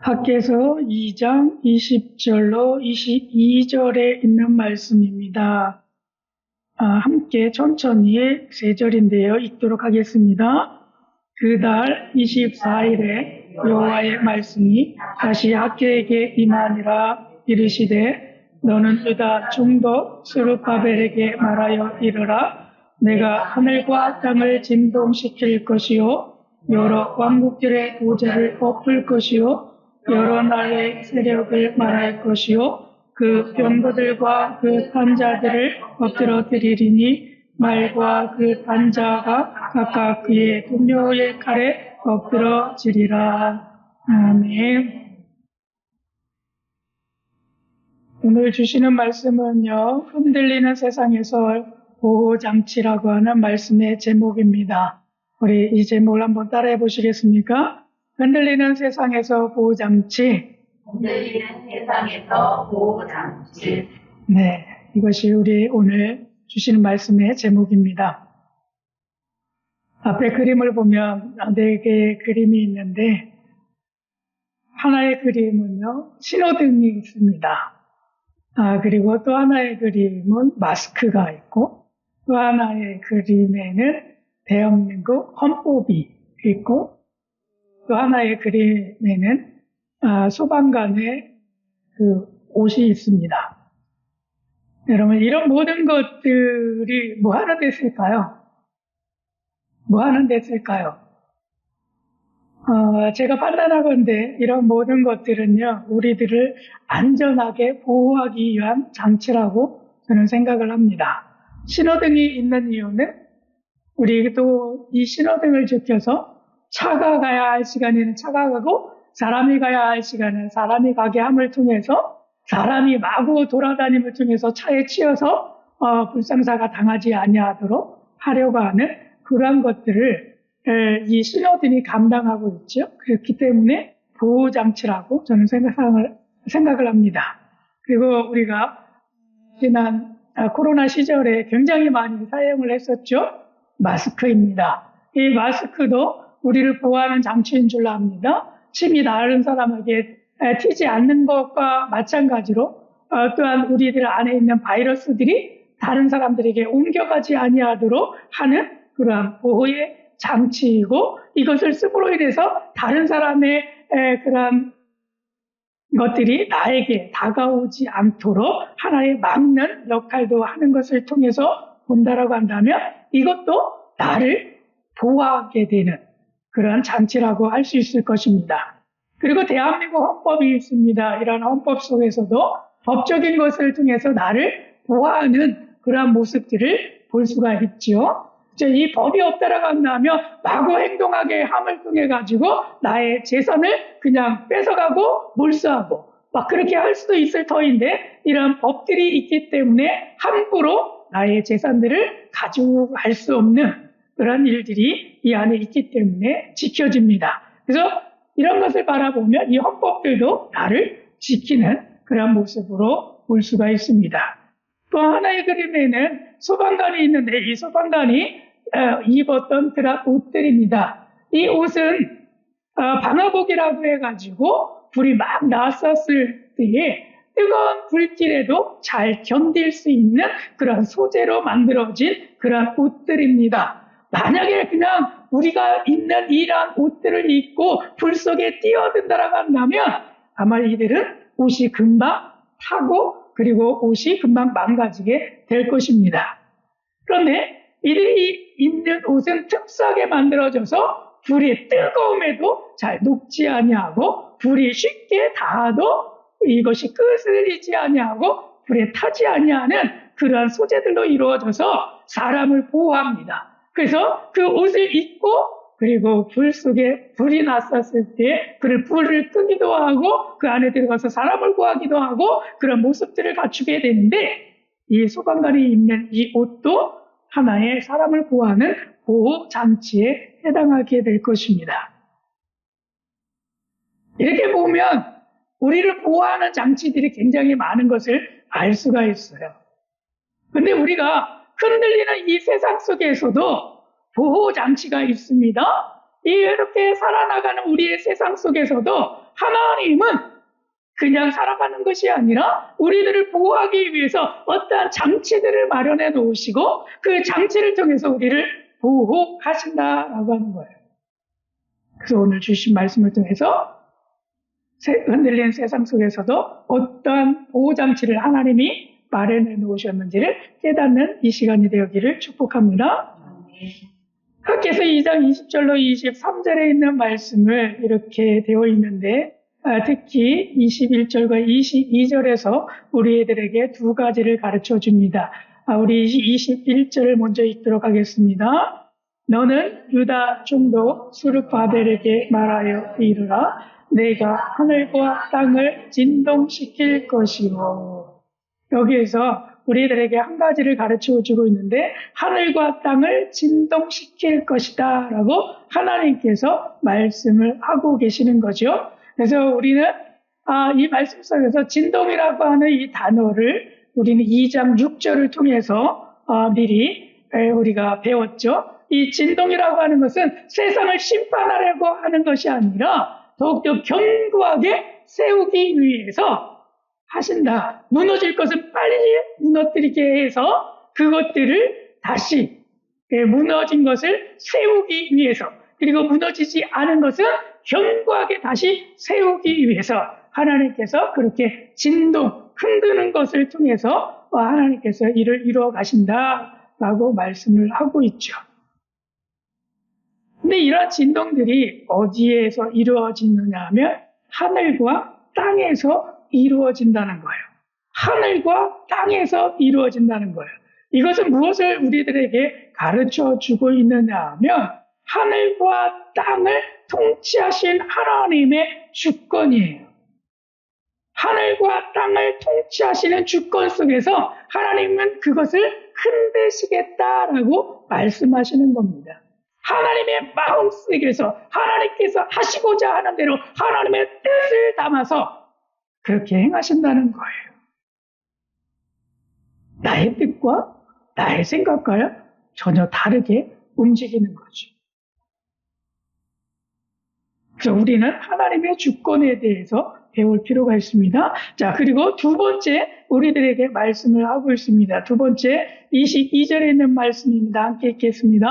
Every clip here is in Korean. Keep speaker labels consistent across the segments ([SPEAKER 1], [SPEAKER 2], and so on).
[SPEAKER 1] 밖에서 2장 20절로 22절에 있는 말씀입니다. 함께 천천히 세 절인데요. 읽도록 하겠습니다. 그달 24일에 여호와의 말씀이 다시 학개에게 임하니라. 이르시되 너는 유다 총독 스룹바벨에게 말하여 이르라. 내가 하늘과 땅을 진동시킬 것이요 여러 왕국들의 도제를 엎을 것이요 여러 나라의 세력을 말할 것이요 그 병거들과 그 단자들을 엎드러뜨리리니 말과 그 단자가 각각 그의 동료의 칼에 엎드러지리라. 아멘. 오늘 주시는 말씀은요, 흔들리는 세상에서 보호장치라고 하는 말씀의 제목입니다. 우리 이 제목을 한번 따라해 보시겠습니까? 흔들리는 세상에서 보호장치.
[SPEAKER 2] 흔들리는 세상에서 보호장치.
[SPEAKER 1] 네, 이것이 우리 오늘 주시는 말씀의 제목입니다. 앞에 그림을 보면 4개의 그림이 있는데 하나의 그림은요, 신호등이 있습니다. 그리고 또 하나의 그림은 마스크가 있고 또 하나의 그림에는 대한민국 헌법이 있고 또 하나의 그림에는 소방관의 그 옷이 있습니다. 여러분, 이런 모든 것들이 뭐 하는 데 쓸까요? 뭐 하는 데 쓸까요? 제가 판단하건대 이런 모든 것들은요, 우리들을 안전하게 보호하기 위한 장치라고 저는 생각을 합니다. 신호등이 있는 이유는 우리도 이 신호등을 지켜서 차가 가야 할 시간에는 차가 가고 사람이 가야 할 시간에는 사람이 가게 함을 통해서 사람이 마구 돌아다님을 통해서 차에 치여서 불상사가 당하지 아니하도록 하려고 하는 그러한 것들을 이 신호등이 감당하고 있죠. 그렇기 때문에 보호장치라고 저는 생각을 합니다. 그리고 우리가 지난 코로나 시절에 굉장히 많이 사용을 했었죠. 마스크입니다. 이 마스크도 우리를 보호하는 장치인 줄로 압니다. 침이 다른 사람에게 튀지 않는 것과 마찬가지로 또한 우리들 안에 있는 바이러스들이 다른 사람들에게 옮겨가지 아니하도록 하는 그러한 보호의 장치이고 이것을 쓰므로 인해서 다른 사람의 그러한 것들이 나에게 다가오지 않도록 하나의 막는 역할도 하는 것을 통해서 본다라고 한다면 이것도 나를 보호하게 되는 그러한 장치라고 할 수 있을 것입니다. 그리고 대한민국 헌법이 있습니다. 이러한 헌법 속에서도 법적인 것을 통해서 나를 보호하는 그러한 모습들을 볼 수가 있죠. 이 법이 없다라고 한다면 마구 행동하게 함을 통해 가지고 나의 재산을 그냥 뺏어가고 몰수하고 막 그렇게 할 수도 있을 터인데 이런 법들이 있기 때문에 함부로 나의 재산들을 가지고 갈 수 없는 그런 일들이 이 안에 있기 때문에 지켜집니다. 그래서 이런 것을 바라보면 이 헌법들도 나를 지키는 그런 모습으로 볼 수가 있습니다. 또 하나의 그림에는 소방관이 있는데 이 소방관이 입었던 그런 옷들입니다. 이 옷은 방화복이라고 해가지고 불이 막 났었을 때에 뜨거운 불길에도 잘 견딜 수 있는 그런 소재로 만들어진 그런 옷들입니다. 만약에 그냥 우리가 입는 이러한 옷들을 입고 불 속에 뛰어든다라고 한다면 아마 이들은 옷이 금방 타고 그리고 옷이 금방 망가지게 될 것입니다. 그런데 이들이 입는 옷은 특수하게 만들어져서 불이 뜨거움에도 잘 녹지 아니하고 불이 쉽게 닿아도 이것이 끄스리지 아니하고 불에 타지 아니하는 그러한 소재들로 이루어져서 사람을 보호합니다. 그래서 그 옷을 입고 그리고 불 속에 불이 났었을 때 불을 끄기도 하고 그 안에 들어가서 사람을 구하기도 하고 그런 모습들을 갖추게 되는데 이 소방관이 입는 이 옷도 하나의 사람을 보호하는 보호장치에 해당하게 될 것입니다. 이렇게 보면 우리를 보호하는 장치들이 굉장히 많은 것을 알 수가 있어요. 그런데 우리가 흔들리는 이 세상 속에서도 보호장치가 있습니다. 이렇게 살아나가는 우리의 세상 속에서도 하나님은 그냥 살아가는 것이 아니라 우리들을 보호하기 위해서 어떠한 장치들을 마련해 놓으시고 그 장치를 통해서 우리를 보호하신다라고 하는 거예요. 그래서 오늘 주신 말씀을 통해서 흔들리는 세상 속에서도 어떠한 보호장치를 하나님이 마련해 놓으셨는지를 깨닫는 이 시간이 되었기를 축복합니다. 학께서 2장 20절로 23절에 있는 말씀을 이렇게 되어 있는데 특히 21절과 22절에서 우리 애들에게 두 가지를 가르쳐 줍니다. 우리 21절을 먼저 읽도록 하겠습니다. 너는 유다 총독 수르바벨에게 말하여 이르라. 내가 하늘과 땅을 진동시킬 것이요. 여기에서 우리들에게 한 가지를 가르쳐 주고 있는데 하늘과 땅을 진동시킬 것이다 라고 하나님께서 말씀을 하고 계시는 거죠. 그래서 우리는 이 말씀 속에서 진동이라고 하는 이 단어를 우리는 2장 6절을 통해서 미리 우리가 배웠죠. 이 진동이라고 하는 것은 세상을 심판하려고 하는 것이 아니라 더욱더 견고하게 세우기 위해서 하신다. 무너질 것은 빨리 무너뜨리게 해서 그것들을 다시 무너진 것을 세우기 위해서 그리고 무너지지 않은 것은 견고하게 다시 세우기 위해서 하나님께서 그렇게 진동, 흔드는 것을 통해서 하나님께서 일을 이루어 가신다라고 말씀을 하고 있죠. 근데 이러한 진동들이 어디에서 이루어지느냐 하면 하늘과 땅에서 이루어진다는 거예요. 하늘과 땅에서 이루어진다는 거예요. 이것은 무엇을 우리들에게 가르쳐 주고 있느냐 하면 하늘과 땅을 통치하신 하나님의 주권이에요. 하늘과 땅을 통치하시는 주권 속에서 하나님은 그것을 흔드시겠다라고 말씀하시는 겁니다. 하나님의 마음속에서 하나님께서 하시고자 하는 대로 하나님의 뜻을 담아서 그렇게 행하신다는 거예요. 나의 뜻과 나의 생각과요 전혀 다르게 움직이는 거죠. 그래서 우리는 하나님의 주권에 대해서 배울 필요가 있습니다. 자, 그리고 두 번째 우리들에게 말씀을 하고 있습니다. 두 번째 22절에 있는 말씀입니다. 함께 읽겠습니다.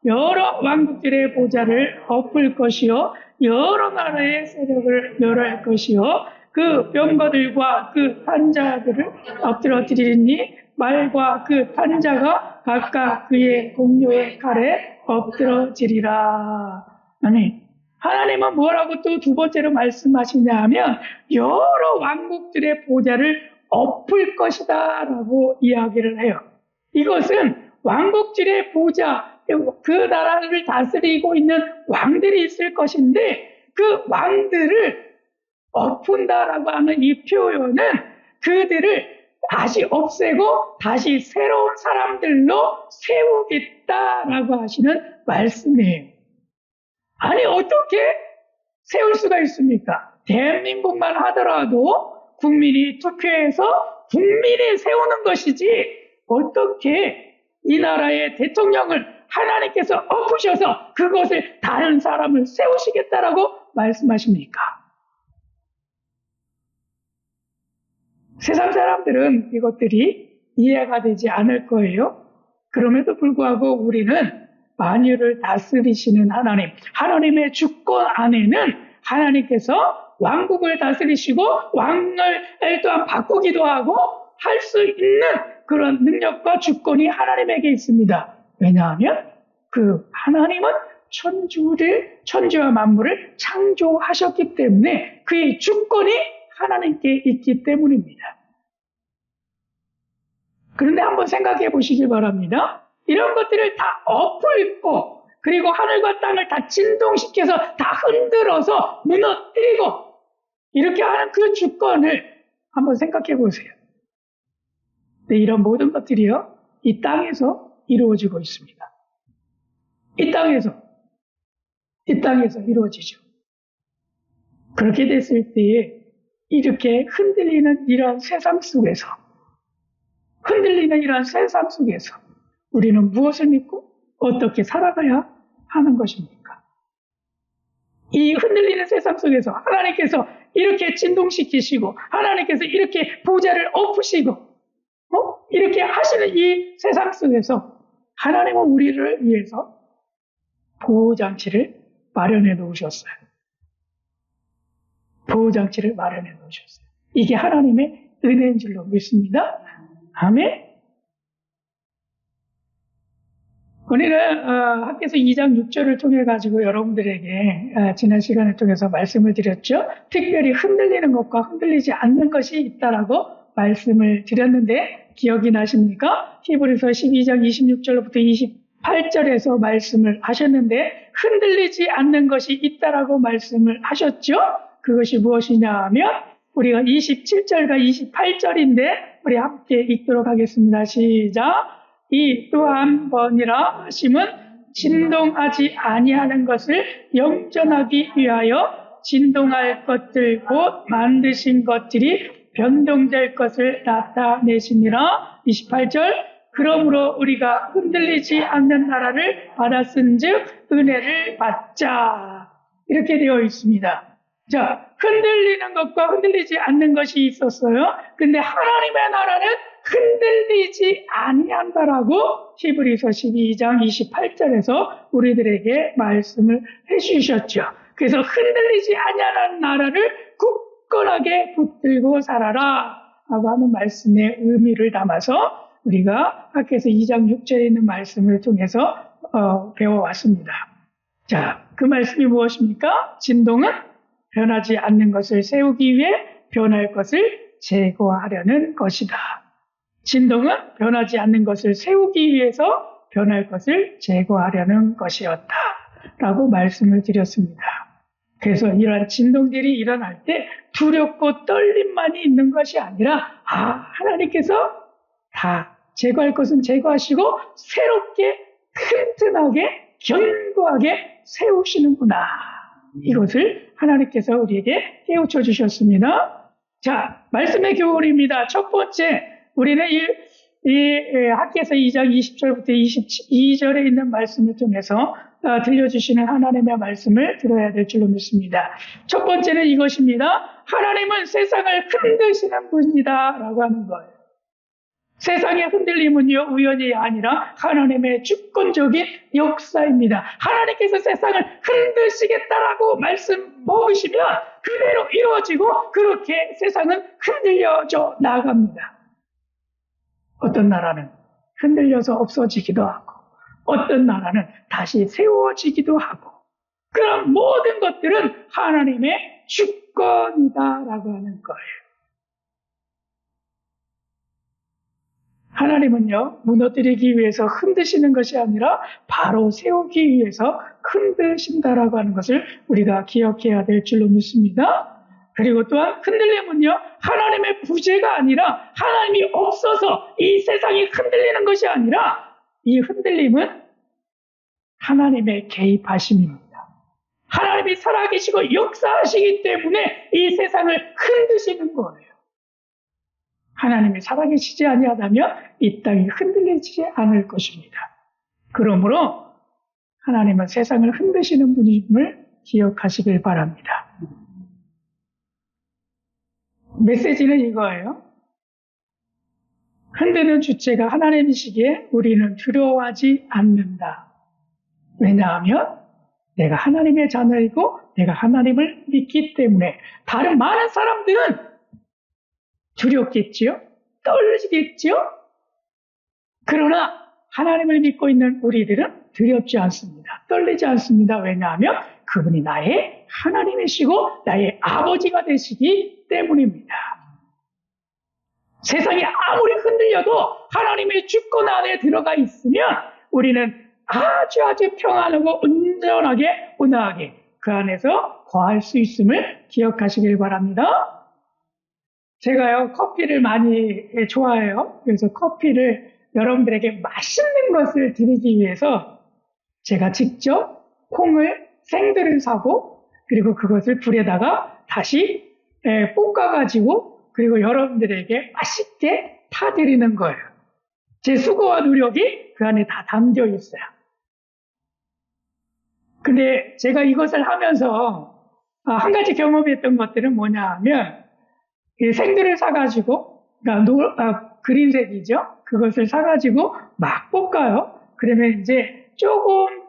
[SPEAKER 1] 여러 왕국들의 보좌를 엎을 것이요 여러 나라의 세력을 멸할 것이요 그 병거들과 그 탄자들을 엎드러뜨리니 말과 그 탄자가 각각 그의 동료의 칼에 엎드러지리라. 아니, 하나님은 뭐라고 또 두 번째로 말씀하시냐 하면 여러 왕국들의 보좌를 엎을 것이다 라고 이야기를 해요. 이것은 왕국들의 보좌, 그 나라를 다스리고 있는 왕들이 있을 것인데 그 왕들을 엎은다라고 하는 이 표현은 그들을 다시 없애고 다시 새로운 사람들로 세우겠다라고 하시는 말씀이에요. 아니 어떻게 세울 수가 있습니까? 대한민국만 하더라도 국민이 투표해서 국민이 세우는 것이지 어떻게 이 나라의 대통령을 하나님께서 엎으셔서 그것을 다른 사람을 세우시겠다라고 말씀하십니까? 세상 사람들은 이것들이 이해가 되지 않을 거예요. 그럼에도 불구하고 우리는 만유를 다스리시는 하나님, 하나님의 주권 안에는 하나님께서 왕국을 다스리시고 왕을 또한 바꾸기도 하고 할 수 있는 그런 능력과 주권이 하나님에게 있습니다. 왜냐하면 그 하나님은 천지와 만물을 창조하셨기 때문에 그의 주권이 하나님께 있기 때문입니다. 그런데 한번 생각해 보시길 바랍니다. 이런 것들을 다 엎을고 그리고 하늘과 땅을 다 진동시켜서 다 흔들어서 무너뜨리고 이렇게 하는 그 주권을 한번 생각해 보세요. 네, 이런 모든 것들이요 이 땅에서 이루어지고 있습니다. 이 땅에서 이루어지죠. 그렇게 됐을 때에 이렇게 흔들리는 이런 세상 속에서 우리는 무엇을 믿고 어떻게 살아가야 하는 것입니까? 이 흔들리는 세상 속에서 하나님께서 이렇게 진동시키시고 하나님께서 이렇게 보좌를 엎으시고 이렇게 하시는 이 세상 속에서 하나님은 우리를 위해서 보호장치를 마련해 놓으셨어요. 보호장치를 마련해 놓으셨어요. 이게 하나님의 은혜인 줄로 믿습니다. 아멘. 우리는 학교에서 2장 6절을 통해 가지고 여러분들에게 지난 시간을 통해서 말씀을 드렸죠. 특별히 흔들리는 것과 흔들리지 않는 것이 있다라고 말씀을 드렸는데 기억이 나십니까? 히브리서 12장 26절부터 28절에서 말씀을 하셨는데 흔들리지 않는 것이 있다라고 말씀을 하셨죠. 그것이 무엇이냐 하면 우리가 27절과 28절인데 우리 함께 읽도록 하겠습니다. 시작. 이 또 한 번이라 하심은 진동하지 아니하는 것을 영전하기 위하여 진동할 것들 곧 만드신 것들이 변동될 것을 나타내시니라. 28절. 그러므로 우리가 흔들리지 않는 나라를 받았은즉 은혜를 받자. 이렇게 되어 있습니다. 자, 흔들리는 것과 흔들리지 않는 것이 있었어요. 근데 하나님의 나라는 흔들리지 아니한다라고 히브리서 12장 28절에서 우리들에게 말씀을 해주셨죠. 그래서 흔들리지 아니하는 나라를 굳건하게 붙들고 살아라 라고 하는 말씀의 의미를 담아서 우리가 학교에서 2장 6절에 있는 말씀을 통해서 배워왔습니다. 자, 그 말씀이 무엇입니까? 진동은 변하지 않는 것을 세우기 위해 변할 것을 제거하려는 것이다. 진동은 변하지 않는 것을 세우기 위해서 변할 것을 제거하려는 것이었다. 라고 말씀을 드렸습니다. 그래서 이러한 진동들이 일어날 때 두렵고 떨림만이 있는 것이 아니라 하나님께서 다 제거할 것은 제거하시고 새롭게 튼튼하게 견고하게 세우시는구나. 이것을 하나님께서 우리에게 깨우쳐 주셨습니다. 자, 말씀의 교훈입니다. 첫 번째, 우리는 이 학기에서 2장 20절부터 22절에 있는 말씀을 통해서 들려주시는 하나님의 말씀을 들어야 될 줄로 믿습니다. 첫 번째는 이것입니다. 하나님은 세상을 흔드시는 분이다 라고 하는 거예요. 세상의 흔들림은요, 우연이 아니라 하나님의 주권적인 역사입니다. 하나님께서 세상을 흔드시겠다라고 말씀 먹으시면 그대로 이루어지고 그렇게 세상은 흔들려져 나갑니다. 어떤 나라는 흔들려서 없어지기도 하고 어떤 나라는 다시 세워지기도 하고 그런 모든 것들은 하나님의 주권이다라고 하는 거예요. 하나님은요, 무너뜨리기 위해서 흔드시는 것이 아니라 바로 세우기 위해서 흔드신다라고 하는 것을 우리가 기억해야 될 줄로 믿습니다. 그리고 또한 흔들림은요, 하나님의 부재가 아니라 하나님이 없어서 이 세상이 흔들리는 것이 아니라 이 흔들림은 하나님의 개입하심입니다. 하나님이 살아계시고 역사하시기 때문에 이 세상을 흔드시는 거예요. 하나님이 살아계시지 아니하다면 이 땅이 흔들리지 않을 것입니다. 그러므로 하나님은 세상을 흔드시는 분임을 기억하시길 바랍니다. 메시지는 이거예요. 흔드는 주체가 하나님이시기에 우리는 두려워하지 않는다. 왜냐하면 내가 하나님의 자녀이고 내가 하나님을 믿기 때문에 다른 많은 사람들은 두렵겠지요? 떨리겠지요? 그러나 하나님을 믿고 있는 우리들은 두렵지 않습니다. 떨리지 않습니다. 왜냐하면 그분이 나의 하나님이시고 나의 아버지가 되시기 때문입니다. 세상이 아무리 흔들려도 하나님의 주권 안에 들어가 있으면 우리는 아주 평안하고 온전하게 온화하게 그 안에서 거할 수 있음을 기억하시길 바랍니다. 제가요, 커피를 많이 좋아해요. 그래서 커피를 여러분들에게 맛있는 것을 드리기 위해서 제가 직접 콩을 생들을 사고 그리고 그것을 불에다가 다시 볶아가지고 그리고 여러분들에게 맛있게 타드리는 거예요. 제 수고와 노력이 그 안에 다 담겨 있어요. 근데 제가 이것을 하면서 한 가지 경험했던 것들은 뭐냐 하면 이 생들을 사가지고 그린색이죠. 그것을 사가지고 막 볶아요. 그러면 이제 조금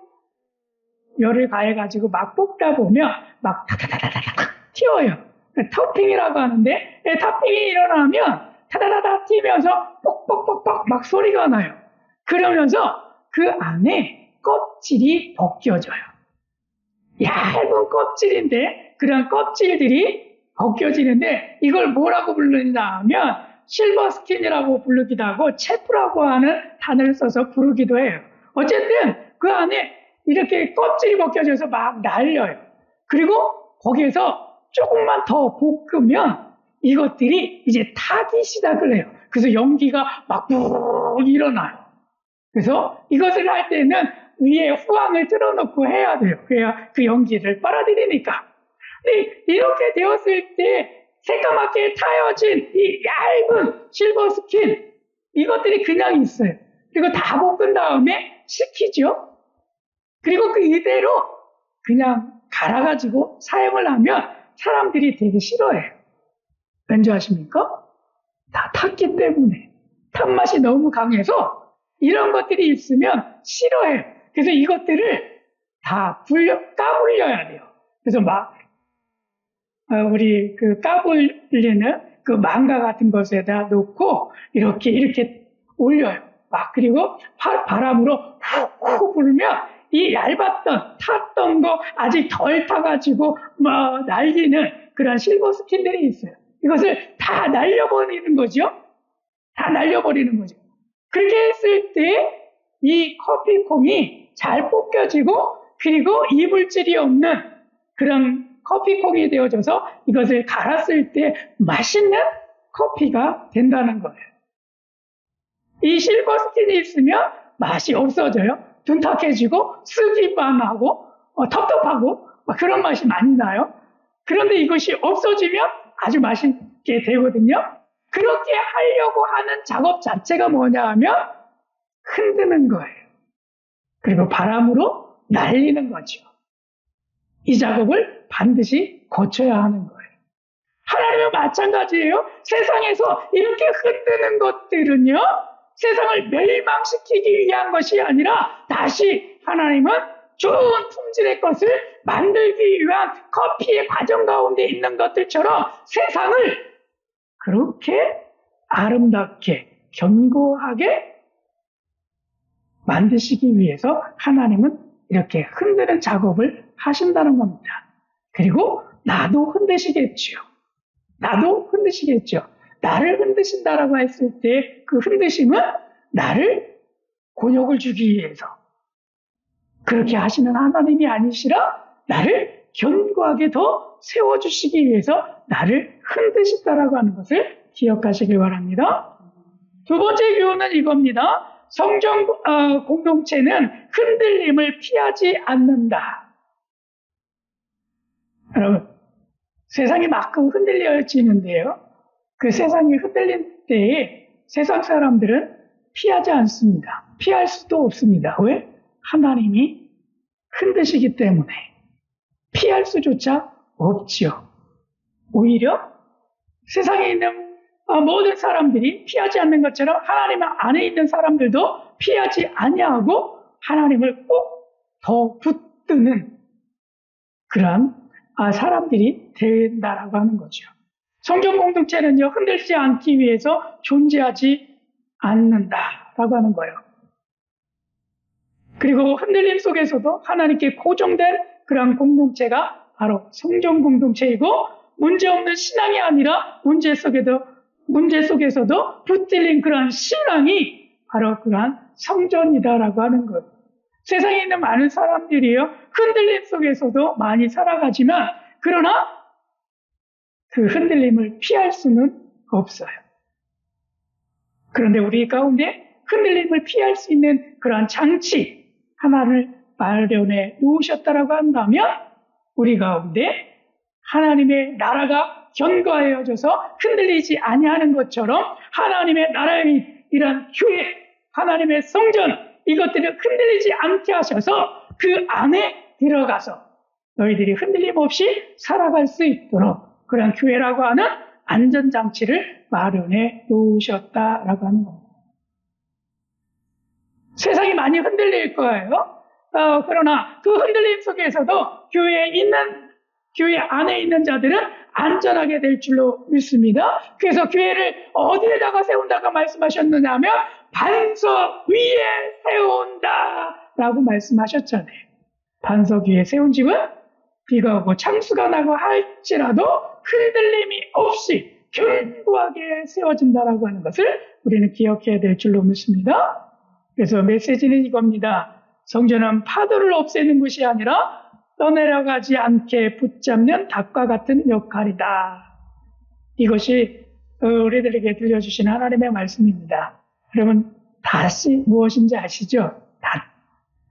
[SPEAKER 1] 열을 가해가지고 막 볶다 보면 막 타다다다닥 튀어요. 터핑이라고 하는데 터핑이 일어나면 타다다닥 튀면서 뽁뽁뽁뽁 막 소리가 나요. 그러면서 그 안에 껍질이 벗겨져요. 얇은 껍질인데 그런 껍질들이 벗겨지는데 이걸 뭐라고 부르느냐 하면 실버 스킨이라고 부르기도 하고 체프라고 하는 단어를 써서 부르기도 해요. 어쨌든 그 안에 이렇게 껍질이 벗겨져서 막 날려요. 그리고 거기에서 조금만 더 볶으면 이것들이 이제 타기 시작을 해요. 그래서 연기가 막 푹 일어나요. 그래서 이것을 할 때는 위에 후황을 틀어놓고 해야 돼요. 그래야 그 연기를 빨아들이니까. 근데 이렇게 되었을 때 새까맣게 타여진 이 얇은 실버 스킨 이것들이 그냥 있어요. 그리고 다 볶은 다음에 식히죠. 그리고 그 이대로 그냥 갈아가지고 사용을 하면 사람들이 되게 싫어해요. 왠지 아십니까? 다 탔기 때문에. 탄맛이 너무 강해서 이런 것들이 있으면 싫어해요. 그래서 이것들을 다 까불려야 돼요. 그래서 막 우리 그 까불리는 그 망가 같은 것에다 놓고 이렇게 올려요. 막 그리고 바람으로 훅 불면 이 얇았던 탔던 거 아직 덜 타가지고 막 날리는 그런 실버 스킨들이 있어요. 이것을 다 날려버리는 거죠. 다 날려버리는 거죠. 그렇게 했을 때 이 커피콩이 잘 볶여지고 그리고 이물질이 없는 그런 커피콩이 되어져서 이것을 갈았을 때 맛있는 커피가 된다는 거예요. 이 실버 스킨이 있으면 맛이 없어져요. 둔탁해지고 쓰기만 하고 텁텁하고 그런 맛이 많이 나요. 그런데 이것이 없어지면 아주 맛있게 되거든요. 그렇게 하려고 하는 작업 자체가 뭐냐 하면 흔드는 거예요. 그리고 바람으로 날리는 거죠. 이 작업을 반드시 거쳐야 하는 거예요. 하나님은 마찬가지예요. 세상에서 이렇게 흔드는 것들은요, 세상을 멸망시키기 위한 것이 아니라 다시 하나님은 좋은 품질의 것을 만들기 위한 커피의 과정 가운데 있는 것들처럼 세상을 그렇게 아름답게 견고하게 만드시기 위해서 하나님은 이렇게 흔드는 작업을 하신다는 겁니다. 그리고 나도 흔드시겠죠. 나도 흔드시겠죠. 나를 흔드신다라고 했을 때 그 흔드심은 나를 곤욕을 주기 위해서 그렇게 하시는 하나님이 아니시라 나를 견고하게 더 세워주시기 위해서 나를 흔드신다라고 하는 것을 기억하시길 바랍니다. 두 번째 교훈은 이겁니다. 성전 공동체는 흔들림을 피하지 않는다. 여러분, 세상이 막 흔들려지는데요. 그 세상이 흔들릴 때에 세상 사람들은 피하지 않습니다. 피할 수도 없습니다. 왜? 하나님이 흔드시기 때문에 피할 수조차 없죠. 오히려 세상에 있는 모든 사람들이 피하지 않는 것처럼 하나님 안에 있는 사람들도 피하지 아니하고 하나님을 꼭 더 붙드는 그런 사람들이 된다라고 하는 거죠. 성전 공동체는요, 흔들리지 않기 위해서 존재하지 않는다라고 하는 거예요. 그리고 흔들림 속에서도 하나님께 고정된 그런 공동체가 바로 성전 공동체이고 문제없는 신앙이 아니라 문제 속에서도 붙들린 그런 신앙이 바로 그러한 성전이다라고 하는 것. 세상에 있는 많은 사람들이요, 흔들림 속에서도 많이 살아가지만 그러나 그 흔들림을 피할 수는 없어요. 그런데 우리 가운데 흔들림을 피할 수 있는 그러한 장치 하나를 마련해 놓으셨다라고 한다면 우리 가운데 하나님의 나라가 견고하여져서 흔들리지 아니하는 것처럼 하나님의 나라의 이런 교회, 하나님의 성전 이것들을 흔들리지 않게 하셔서 그 안에 들어가서 너희들이 흔들림 없이 살아갈 수 있도록 그런 교회라고 하는 안전장치를 마련해 놓으셨다라고 하는 겁니다. 세상이 많이 흔들릴 거예요. 그러나 그 흔들림 속에서도 교회 안에 있는 자들은 안전하게 될 줄로 믿습니다. 그래서 교회를 어디에다가 세운다고 말씀하셨느냐 하면 반석 위에 세운다라고 말씀하셨잖아요. 반석 위에 세운 집은 비가 오고 창수가 나고 할지라도 흔들림이 없이 견고하게 세워진다라고 하는 것을 우리는 기억해야 될 줄로 믿습니다. 그래서 메시지는 이겁니다. 성전은 파도를 없애는 것이 아니라 떠내려가지 않게 붙잡는 닭과 같은 역할이다. 이것이 우리들에게 들려주신 하나님의 말씀입니다. 여러분, 닷이 무엇인지 아시죠? 닷.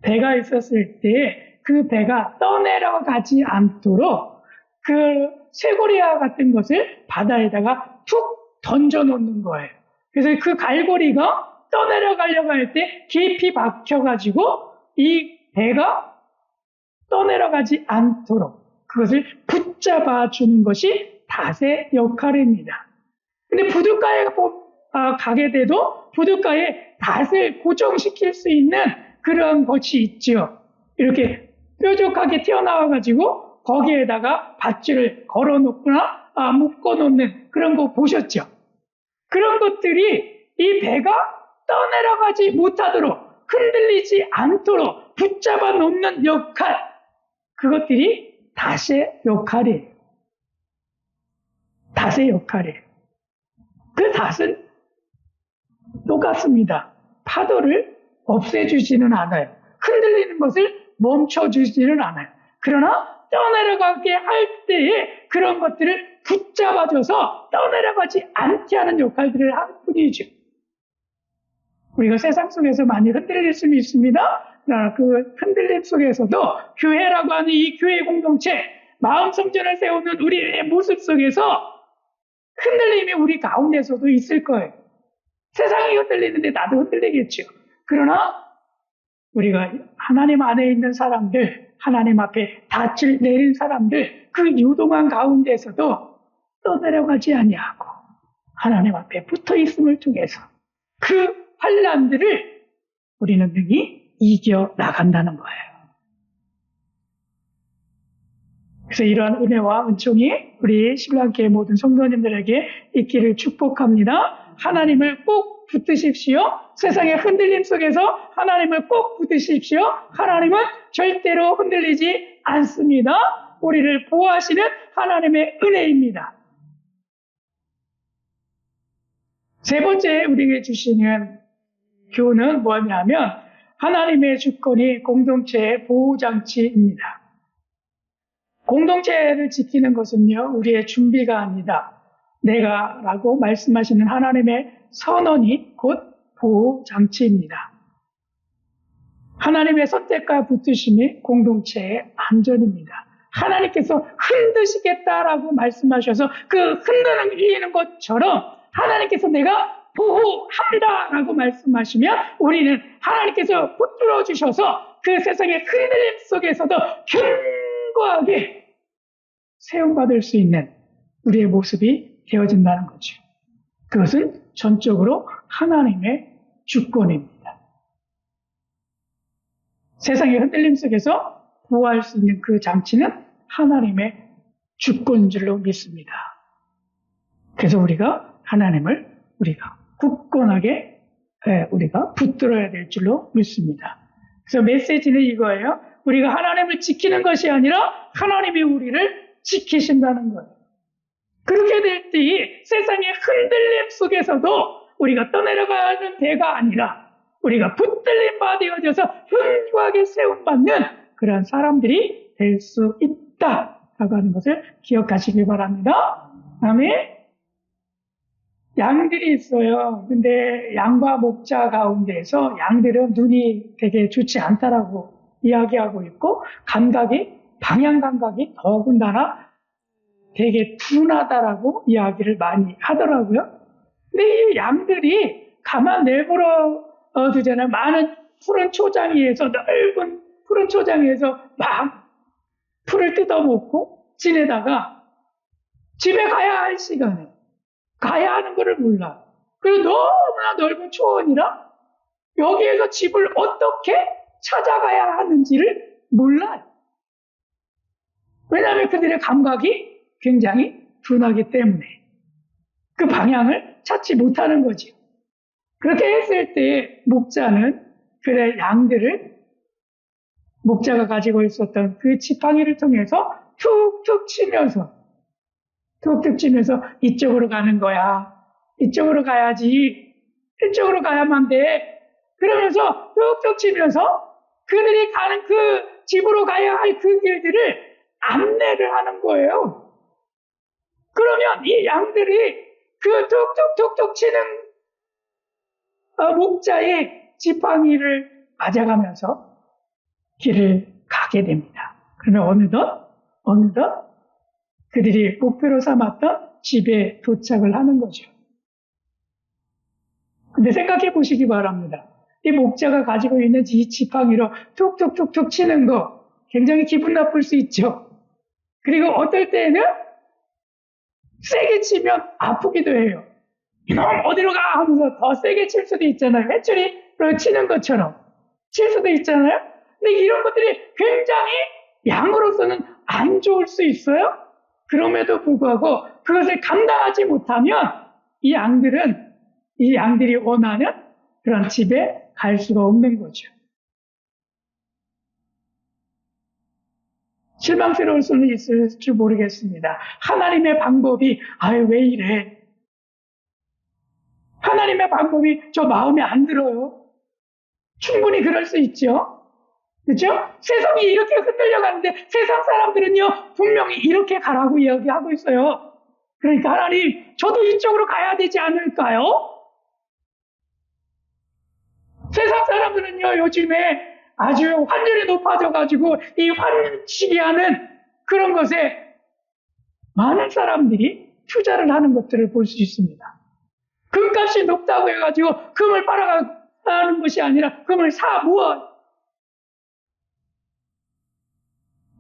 [SPEAKER 1] 배가 있었을 때 그 배가 떠내려가지 않도록 그 쇠고리와 같은 것을 바다에다가 툭 던져놓는 거예요. 그래서 그 갈고리가 떠내려가려고 할 때 깊이 박혀가지고 이 배가 떠내려가지 않도록 그것을 붙잡아 주는 것이 닷의 역할입니다. 근데 부둣가에 가게 돼도 부둣가에 닷을 고정시킬 수 있는 그런 것이 있죠. 이렇게 뾰족하게 튀어나와가지고 거기에다가 밧줄을 걸어놓거나 묶어놓는 그런 거 보셨죠? 그런 것들이 이 배가 떠내려가지 못하도록 흔들리지 않도록 붙잡아 놓는 역할, 그것들이 닷의 역할이에요. 닷의 역할이에요. 그 닷은 똑같습니다. 파도를 없애주지는 않아요. 흔들리는 것을 멈춰주지는 않아요. 그러나 떠내려가게 할 때에 그런 것들을 붙잡아줘서 떠내려가지 않게 하는 역할들을 할 뿐이죠. 우리가 세상 속에서 많이 흔들릴 수는 있습니다. 그 흔들림 속에서도 교회라고 하는 이 교회 공동체, 마음 성전을 세우는 우리의 모습 속에서 흔들림이 우리 가운데서도 있을 거예요. 세상이 흔들리는데 나도 흔들리겠죠. 그러나 우리가 하나님 안에 있는 사람들, 하나님 앞에 닻을 내린 사람들, 그 유동한 가운데서도 떠내려가지 아니하고 하나님 앞에 붙어 있음을 통해서 그 환난들을 우리는 능히 이겨 나간다는 거예요. 그래서 이러한 은혜와 은총이 우리 신랑교회 모든 성도님들에게 있기를 축복합니다. 하나님을 꼭 붙드십시오. 세상의 흔들림 속에서 하나님을 꼭 붙드십시오. 하나님은 절대로 흔들리지 않습니다. 우리를 보호하시는 하나님의 은혜입니다. 세 번째 우리에게 주시는 교훈은 뭐냐면 하나님의 주권이 공동체의 보호장치입니다. 공동체를 지키는 것은요, 우리의 준비가 아니다. 내가라고 말씀하시는 하나님의 선언이 곧 보호장치입니다. 하나님의 선택과 붙드심이 공동체의 안전입니다. 하나님께서 흔드시겠다라고 말씀하셔서 그 흔드는 것처럼 하나님께서 내가 보호합니다라고 말씀하시면 우리는 하나님께서 붙들어 주셔서 그 세상의 흔들림 속에서도 견고하게 세움받을 수 있는 우리의 모습이 되어진다는 거죠. 그것은 전적으로 하나님의 주권입니다. 세상의 흔들림 속에서 보호할 수 있는 그 장치는 하나님의 주권인 줄로 믿습니다. 그래서 우리가 하나님을 우리가 굳건하게 우리가 붙들어야 될 줄로 믿습니다. 그래서 메시지는 이거예요. 우리가 하나님을 지키는 것이 아니라 하나님이 우리를 지키신다는 거예요. 그렇게 될 때에 세상의 흔들림 속에서도 우리가 떠내려가는 대가 아니라 우리가 붙들림 바 되어져서 견고하게 세움받는 그러한 사람들이 될 수 있다라고 하는 것을 기억하시길 바랍니다. 아멘. 양들이 있어요. 근데 양과 목자 가운데에서 양들은 눈이 되게 좋지 않다라고 이야기하고 있고 방향 감각이 더군다나 되게 둔하다라고 이야기를 많이 하더라고요. 근데 이 양들이 가만 내버려 두잖아요. 많은 푸른 초장 위에서 넓은 푸른 초장에서 막 풀을 뜯어먹고 지내다가 집에 가야 할 시간에 가야 하는 것을 몰라. 그리고 너무나 넓은 초원이라 여기에서 집을 어떻게 찾아가야 하는지를 몰라요. 왜냐하면 그들의 감각이 굉장히 둔하기 때문에 그 방향을 찾지 못하는 거죠. 그렇게 했을 때 목자는 그의 양들을 목자가 가지고 있었던 그 지팡이를 통해서 툭툭 치면서 이쪽으로 가는 거야. 이쪽으로 가야지. 이쪽으로 가야만 돼. 그러면서 툭툭 치면서 그들이 가는 그 집으로 가야 할 그 길들을 안내를 하는 거예요. 그러면 이 양들이 그 툭툭툭툭 치는 목자의 지팡이를 맞아가면서 길을 가게 됩니다. 그러면 어느덧 그들이 목표로 삼았던 집에 도착을 하는 거죠. 근데 생각해 보시기 바랍니다. 이 목자가 가지고 있는 이 지팡이로 툭툭툭툭 치는 거 굉장히 기분 나쁠 수 있죠. 그리고 어떨 때는 세게 치면 아프기도 해요. 이놈 어디로 가 하면서 더 세게 칠 수도 있잖아요. 회초리로 치는 것처럼 칠 수도 있잖아요. 근데 이런 것들이 굉장히 양으로서는 안 좋을 수 있어요. 그럼에도 불구하고 그것을 감당하지 못하면 이 양들이 원하는 그런 집에 갈 수가 없는 거죠. 실망스러울 수는 있을 줄 모르겠습니다. 하나님의 방법이 왜 이래? 하나님의 방법이 저 마음에 안 들어요. 충분히 그럴 수 있죠. 그렇죠? 세상이 이렇게 흔들려가는데 세상 사람들은요 분명히 이렇게 가라고 이야기하고 있어요. 그러니까 하나님 저도 이쪽으로 가야 되지 않을까요? 세상 사람들은요 요즘에 아주 환율이 높아져가지고 이 환치기 하는 그런 것에 많은 사람들이 투자를 하는 것들을 볼 수 있습니다. 금값이 높다고 해가지고 금을 팔아가는 것이 아니라 금을 사 모아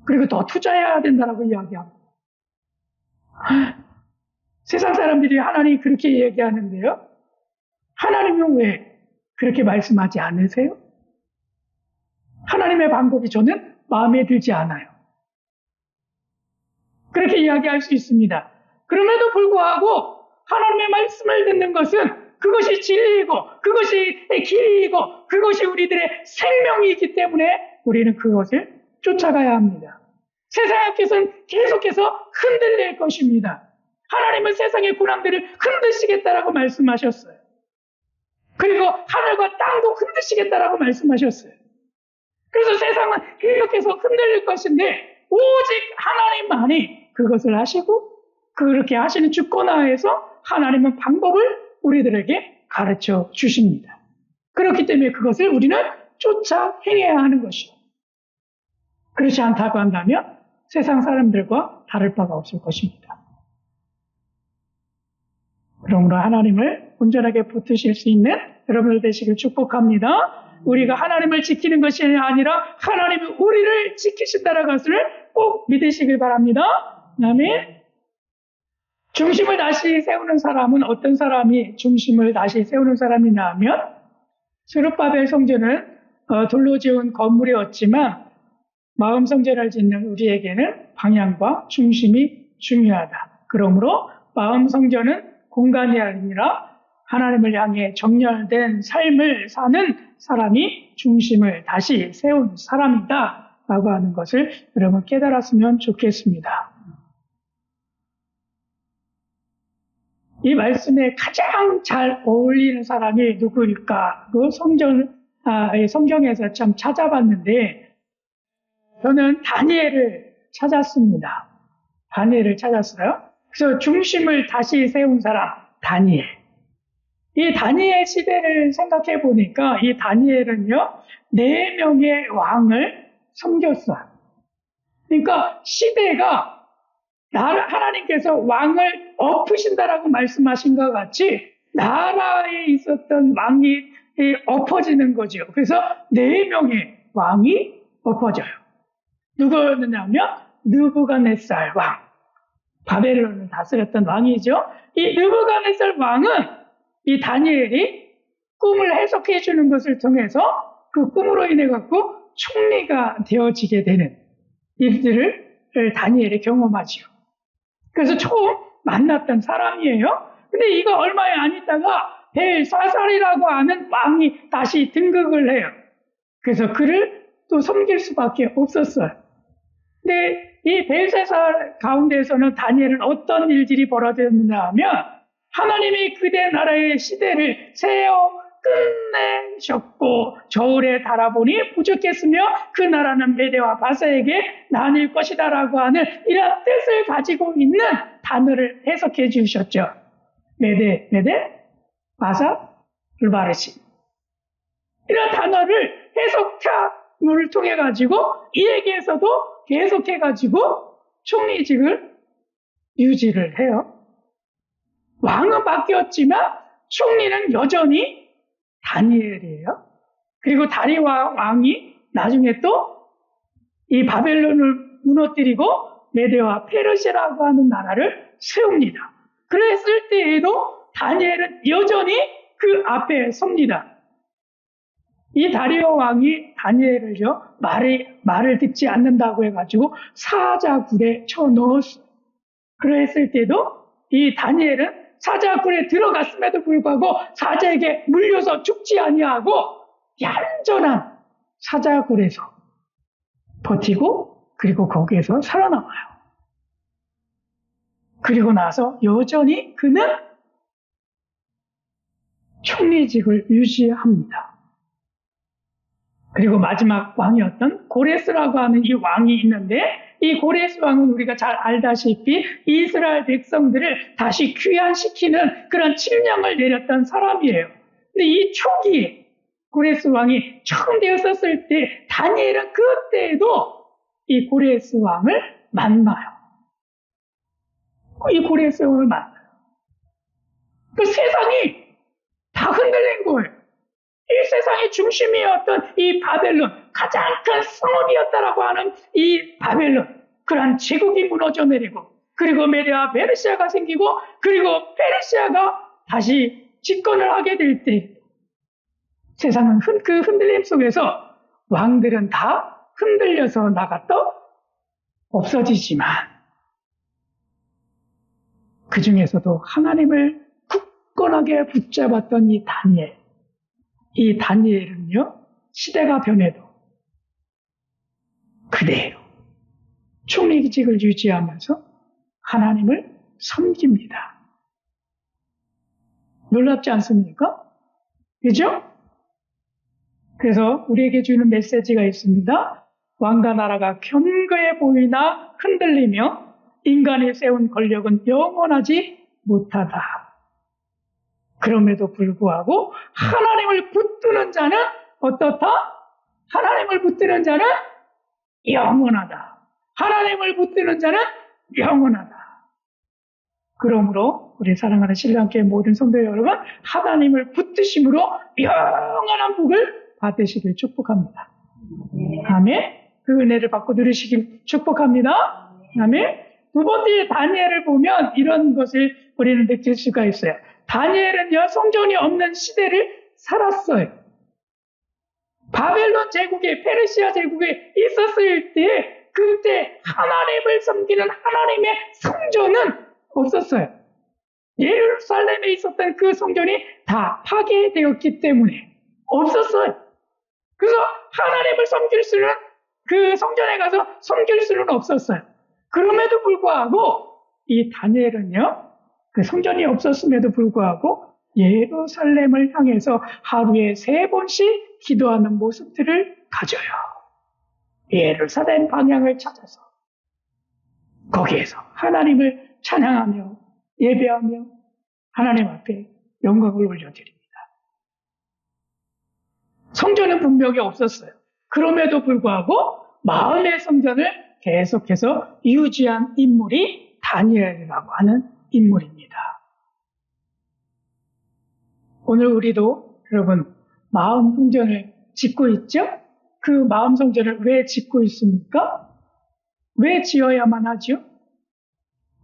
[SPEAKER 1] 그리고 더 투자해야 된다라고 이야기합니다. 세상 사람들이 하나님이 그렇게 얘기하는데요. 하나님은 왜 그렇게 말씀하지 않으세요? 하나님의 방법이 저는 마음에 들지 않아요. 그렇게 이야기할 수 있습니다. 그럼에도 불구하고 하나님의 말씀을 듣는 것은 그것이 진리이고 그것이 길이이고 그것이 우리들의 생명이기 때문에 우리는 그것을 쫓아가야 합니다. 세상에서는 계속해서 흔들릴 것입니다. 하나님은 세상의 군왕들을 흔드시겠다라고 말씀하셨어요. 그리고 하늘과 땅도 흔드시겠다라고 말씀하셨어요. 그래서 세상은 계속해서 흔들릴 것인데 오직 하나님만이 그것을 하시고 그렇게 하시는 주권하에서 하나님은 방법을 우리들에게 가르쳐 주십니다. 그렇기 때문에 그것을 우리는 쫓아 행해야 하는 것이요. 그렇지 않다고 한다면 세상 사람들과 다를 바가 없을 것입니다. 그러므로 하나님을 온전하게 붙드실 수 있는 여러분들 되시길 축복합니다. 우리가 하나님을 지키는 것이 아니라 하나님이 우리를 지키신다는 것을 꼭 믿으시길 바랍니다. 아멘. 중심을 다시 세우는 사람은 어떤 사람이 중심을 다시 세우는 사람이냐 하면 스룹바벨 성전은 돌로 지은 건물이었지만 마음 성전을 짓는 우리에게는 방향과 중심이 중요하다. 그러므로 마음 성전은 공간이 아니라 하나님을 향해 정렬된 삶을 사는 사람이 중심을 다시 세운 사람이다 라고 하는 것을 여러분 깨달았으면 좋겠습니다. 이 말씀에 가장 잘 어울리는 사람이 누구일까? 그 성경에서 참 찾아봤는데 저는 다니엘을 찾았습니다. 다니엘을 찾았어요. 그래서 중심을 다시 세운 사람, 다니엘. 이 다니엘 시대를 생각해 보니까 이 다니엘은요, 4명의 왕을 섬겼어요. 그러니까 시대가 하나님께서 왕을 엎으신다라고 말씀하신 것 같이 나라에 있었던 왕이 엎어지는 거죠. 그래서 4명의 왕이 엎어져요. 누구였느냐면 느부갓네살 왕, 바벨론을 다스렸던 왕이죠. 이 느부갓네살 왕은 이 다니엘이 꿈을 해석해 주는 것을 통해서 그 꿈으로 인해 갖고 총리가 되어지게 되는 일들을 다니엘이 경험하지요. 그래서 처음 만났던 사람이에요. 근데 이거 얼마 안 있다가 벨사살이라고 하는 왕이 다시 등극을 해요. 그래서 그를 또 섬길 수밖에 없었어요. 근데 이 벨사살 가운데서는 다니엘은 어떤 일들이 벌어졌느냐 하면 하나님이 그대 나라의 시대를 세워 끝내셨고 저울에 달아보니 부족했으며 그 나라는 메대와 바사에게 나뉠 것이다라고 하는 이런 뜻을 가지고 있는 단어를 해석해 주셨죠. 메대, 바사, 불바르시. 이런 단어를 해석자문을 통해 가지고 이 얘기에서도 계속해 가지고 총리직을 유지를 해요. 왕은 바뀌었지만 총리는 여전히 다니엘이에요. 그리고 다리와 왕이 나중에 또 이 바벨론을 무너뜨리고 메대와 페르시아라고 하는 나라를 세웁니다. 그랬을 때에도 다니엘은 여전히 그 앞에 섭니다. 이 다리오 왕이 다니엘을요, 말을 듣지 않는다고 해가지고 사자굴에 쳐넣었어요. 그랬을 때도 이 다니엘은 사자굴에 들어갔음에도 불구하고 사자에게 물려서 죽지 아니하고 얌전한 사자굴에서 버티고 그리고 거기에서 살아남아요. 그리고 나서 여전히 그는 총리직을 유지합니다. 그리고 마지막 왕이었던 고레스라고 하는 이 왕이 있는데 이 고레스 왕은 우리가 잘 알다시피 이스라엘 백성들을 다시 귀환시키는 그런 칙령을 내렸던 사람이에요. 근데 이 초기에 고레스 왕이 처음 되었었을 때 다니엘은 그때에도 이 고레스 왕을 만나요. 이 고레스 왕을 만나요. 그 세상이 다 흔들린 거예요. 이 세상의 중심이었던 이 바벨론, 가장 큰 성읍이었다라고 하는 이 바벨론, 그러한 제국이 무너져 내리고, 그리고 메대와 페르시아가 생기고, 그리고 페르시아가 다시 집권을 하게 될 때, 세상은 그 흔들림 속에서 왕들은 다 흔들려서 나갔다 없어지지만, 그 중에서도 하나님을 굳건하게 붙잡았던 이 다니엘은요, 시대가 변해도 그대로 총리직을 유지하면서 하나님을 섬깁니다. 놀랍지 않습니까? 그죠? 그래서 우리에게 주는 메시지가 있습니다. 왕과 나라가 견고해 보이나 흔들리며 인간이 세운 권력은 영원하지 못하다. 그럼에도 불구하고 하나님을 붙드는 자는 어떻다? 하나님을 붙드는 자는 영원하다. 하나님을 붙드는 자는 영원하다. 그러므로 우리 사랑하는 신랑교회 모든 성도 여러분, 하나님을 붙드심으로 영원한 복을 받으시길 축복합니다. 아멘. 그 은혜를 받고 누리시길 축복합니다. 아멘. 두 번째 다니엘을 보면 이런 것을 우리는 느낄 수가 있어요. 다니엘은요, 성전이 없는 시대를 살았어요. 바벨론 제국에, 페르시아 제국에 있었을 때, 그때 하나님을 섬기는 하나님의 성전은 없었어요. 예루살렘에 있었던 그 성전이 다 파괴되었기 때문에 없었어요. 그래서 하나님을 섬길 수는, 그 성전에 가서 섬길 수는 없었어요. 그럼에도 불구하고 이 다니엘은요, 그 성전이 없었음에도 불구하고 예루살렘을 향해서 하루에 3번씩 기도하는 모습들을 가져요. 예루살렘 방향을 찾아서 거기에서 하나님을 찬양하며 예배하며 하나님 앞에 영광을 올려드립니다. 성전은 분명히 없었어요. 그럼에도 불구하고 마음의 성전을 계속해서 유지한 인물이 다니엘이라고 하는 인물입니다. 오늘 우리도 여러분 마음 성전을 짓고 있죠? 그 마음 성전을 왜 짓고 있습니까? 왜 지어야만 하죠?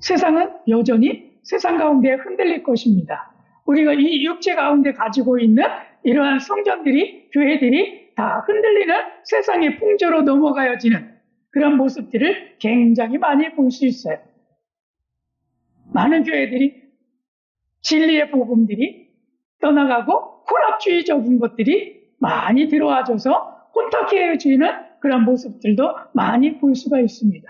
[SPEAKER 1] 세상은 여전히 세상 가운데 흔들릴 것입니다. 우리가 이 육체 가운데 가지고 있는 이러한 성전들이, 교회들이 다 흔들리는 세상의 풍조로 넘어가야지는 그런 모습들을 굉장히 많이 볼 수 있어요. 많은 교회들이 진리의 복음들이 떠나가고 혼합주의적인 것들이 많이 들어와줘서 혼탁해지는 그런 모습들도 많이 볼 수가 있습니다.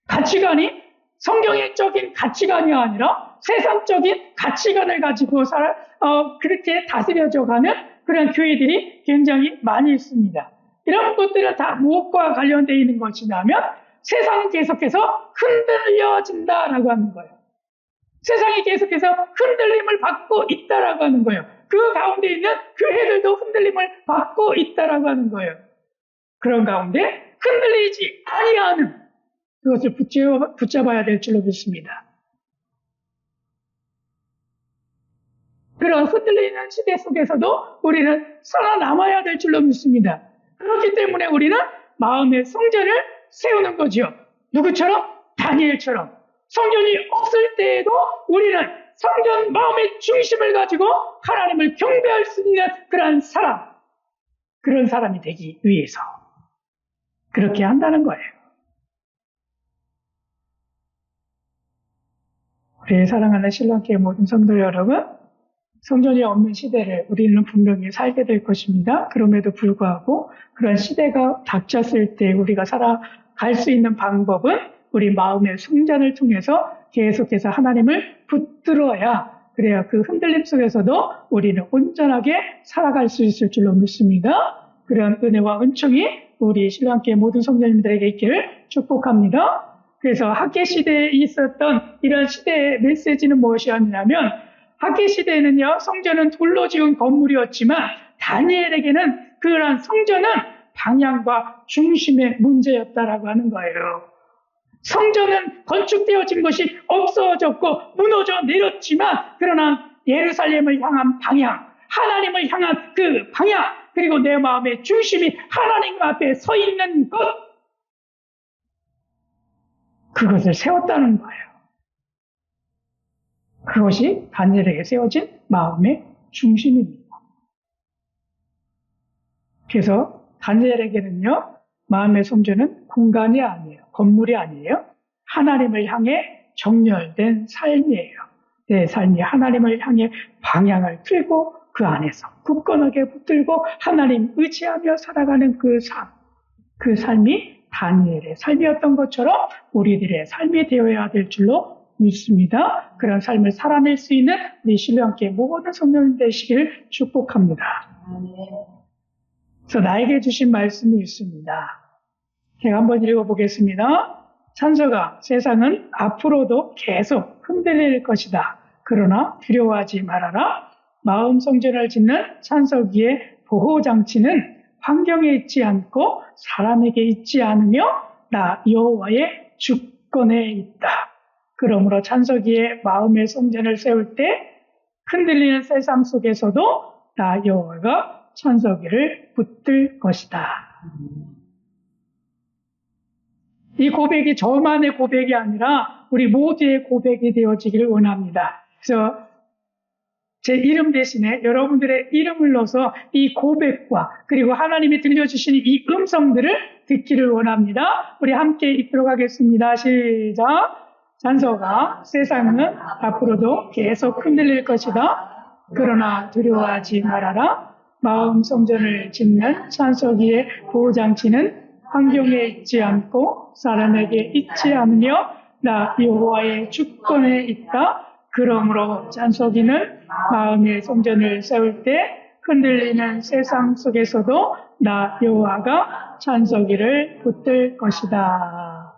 [SPEAKER 1] 가치관이 성경적인 가치관이 아니라 세상적인 가치관을 가지고 그렇게 다스려져가는 그런 교회들이 굉장히 많이 있습니다. 이런 것들은 다 무엇과 관련되어 있는 것이냐면 세상은 계속해서 흔들려진다라고 하는 거예요. 세상이 계속해서 흔들림을 받고 있다라고 하는 거예요. 그 가운데 있는 교회들도 흔들림을 받고 있다라고 하는 거예요. 그런 가운데 흔들리지 아니하는 그것을 붙잡아야 될 줄로 믿습니다. 그런 흔들리는 시대 속에서도 우리는 살아남아야 될 줄로 믿습니다. 그렇기 때문에 우리는 마음의 성전을 세우는 거죠. 누구처럼? 다니엘처럼. 성전이 없을 때에도 우리는 성전 마음의 중심을 가지고 하나님을 경배할 수 있는 그런 사람이 되기 위해서 그렇게 한다는 거예요. 우리 사랑하는 신랑교회 모든 성도 여러분, 성전이 없는 시대를 우리는 분명히 살게 될 것입니다. 그럼에도 불구하고 그런 시대가 닥쳤을 때 우리가 살아갈 수 있는 방법은 우리 마음의 성전을 통해서 계속해서 하나님을 붙들어야 그래야 그 흔들림 속에서도 우리는 온전하게 살아갈 수 있을 줄로 믿습니다. 그런 은혜와 은총이 우리 신랑교회 모든 성도님들에게 있기를 축복합니다. 그래서 학계 시대에 있었던 이런 시대의 메시지는 무엇이었냐면 학계 시대에는요, 성전은 돌로 지은 건물이었지만 다니엘에게는 그런 성전은 방향과 중심의 문제였다라고 하는 거예요. 성전은 건축되어진 것이 없어졌고 무너져 내렸지만 그러나 예루살렘을 향한 방향, 하나님을 향한 그 방향, 그리고 내 마음의 중심이 하나님 앞에 서 있는 것, 그것을 세웠다는 거예요. 그것이 다니엘에게 세워진 마음의 중심입니다. 그래서 다니엘에게는요, 마음의 성전은 공간이 아니에요. 건물이 아니에요. 하나님을 향해 정렬된 삶이에요. 내 삶이 하나님을 향해 방향을 틀고 그 안에서 굳건하게 붙들고 하나님 의지하며 살아가는 그 삶이 다니엘의 삶이었던 것처럼 우리들의 삶이 되어야 될 줄로 믿습니다. 그런 삶을 살아낼 수 있는 우리 신랑교회 모든 성도님 되시기를 축복합니다. 그래서 나에게 주신 말씀이 있습니다. 제가 한번 읽어보겠습니다. 찬서가 세상은 앞으로도 계속 흔들릴 것이다. 그러나 두려워하지 말아라. 마음 성전을 짓는 찬석이의 보호장치는 환경에 있지 않고 사람에게 있지 않으며 나 여호와의 주권에 있다. 그러므로 찬석이의 마음의 성전을 세울 때 흔들리는 세상 속에서도 나 여호와가 찬석이를 붙들 것이다. 이 고백이 저만의 고백이 아니라 우리 모두의 고백이 되어지기를 원합니다. 그래서 제 이름 대신에 여러분들의 이름을 넣어서 이 고백과 그리고 하나님이 들려주시는 이 음성들을 듣기를 원합니다. 우리 함께 읽도록 하겠습니다. 시작. 찬서가 세상은 앞으로도 계속 흔들릴 것이다. 그러나 두려워하지 말아라. 마음 성전을 짓는 찬석이의 보호장치는 환경에 있지 않고 사람에게 있지 않으며 나 여호와의 주권에 있다. 그러므로 찬석이는 마음의 성전을 세울 때 흔들리는 세상 속에서도 나 여호와가 찬석이를 붙들 것이다.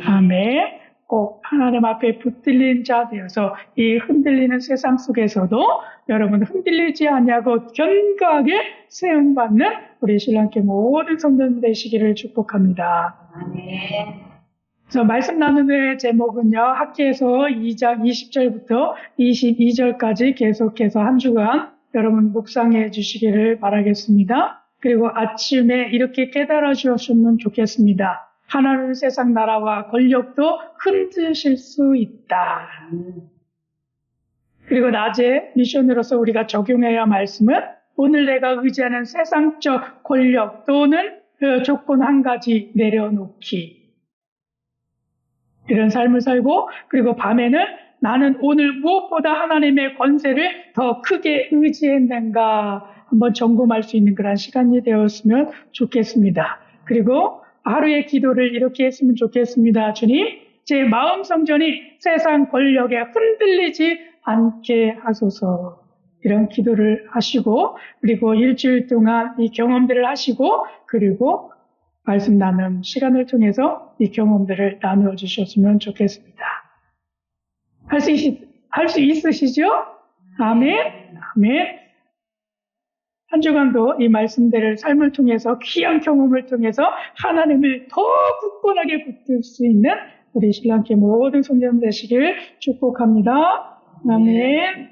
[SPEAKER 1] 아멘. 꼭 하나님 앞에 붙들린 자 되어서 이 흔들리는 세상 속에서도 여러분 흔들리지 아니하고 견고하게 세움받는 우리 신랑교회 모든 성도님 되시기를 축복합니다.
[SPEAKER 2] 아멘.
[SPEAKER 1] 그래서 말씀 나누는 제목은요, 학기에서 2장 20절부터 22절까지 계속해서 한 주간 여러분 묵상해 주시기를 바라겠습니다. 그리고 아침에 이렇게 깨달아 주셨으면 좋겠습니다. 하나님 세상 나라와 권력도 흔드실 수 있다. 그리고 낮에 미션으로서 우리가 적용해야 할 말씀은 오늘 내가 의지하는 세상적 권력 또는 그 조건 한 가지 내려놓기. 이런 삶을 살고 그리고 밤에는 나는 오늘 무엇보다 하나님의 권세를 더 크게 의지했는가 한번 점검할 수 있는 그런 시간이 되었으면 좋겠습니다. 그리고 하루의 기도를 이렇게 했으면 좋겠습니다. 주님, 제 마음 성전이 세상 권력에 흔들리지 않게 하소서. 이런 기도를 하시고 그리고 일주일 동안 이 경험들을 하시고 그리고 말씀 나눔 시간을 통해서 이 경험들을 나누어 주셨으면 좋겠습니다. 할 수 있으시죠? 아멘. 아멘. 한 주간도 이 말씀들을 삶을 통해서 귀한 경험을 통해서 하나님을 더 굳건하게 붙들 수 있는 우리 신랑께 모든 성도님 되시길 축복합니다. 아멘.